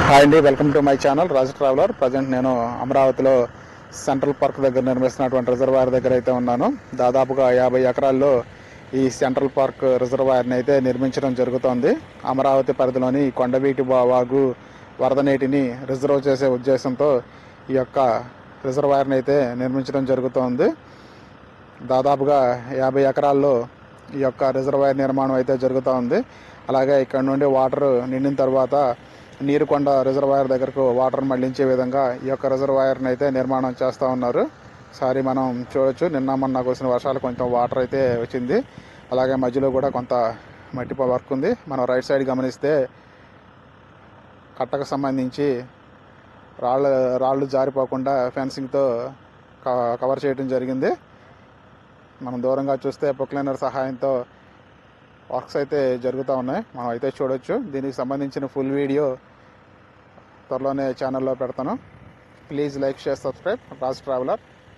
Hi అండి, welcome to my channel Raj traveller. Present నేను అమరావతిలో సెంట్రల్ పార్క్ దగ్గర నిర్మిస్తున్నటువంటి రిజర్వాయర్ దగ్గర అయితే ఉన్నాను. దాదాపుగా 50 ఎకరాల్లో ఈ సెంట్రల్ పార్క్ రిజర్వాయర్ని అయితే నిర్మించడం జరుగుతోంది. అమరావతి పరిధిలోని కొండవీటి వాగు వరద నీటిని రిజర్వ్ చేసే ఉద్దేశంతో ఈ యొక్క రిజర్వాయర్ని అయితే నిర్మించడం జరుగుతోంది. దాదాపుగా 50 ఎకరాల్లో ఈ యొక్క రిజర్వాయర్ నిర్మాణం అయితే జరుగుతూ ఉంది. అలాగే ఇక్కడ నుండి వాటర్ నిండిన తర్వాత నీరుకొండ రిజర్వాయర్ దగ్గరకు వాటర్ మళ్లించే విధంగా ఈ యొక్క రిజర్వాయర్ని అయితే నిర్మాణం చేస్తూ ఉన్నారు. సారి మనం చూడొచ్చు, నిన్న మొన్న కురిసిన వర్షాలు కొంచెం వాటర్ అయితే వచ్చింది. అలాగే మధ్యలో కూడా కొంత మట్టి వర్క్ ఉంది. మనం రైట్ సైడ్ గమనిస్తే కట్టకు సంబంధించి రాళ్ళు జారిపోకుండా ఫెన్సింగ్తో కవర్ చేయడం జరిగింది. మనం దూరంగా చూస్తే ప్రొక్లైనర్ సహాయంతో వర్క్స్ అయితే జరుగుతూ ఉన్నాయి. మనం అయితే చూడొచ్చు. దీనికి సంబంధించిన ఫుల్ వీడియో త్వరలోనే ఛానల్లో పెడతాను. Please like, share, subscribe Raj traveller.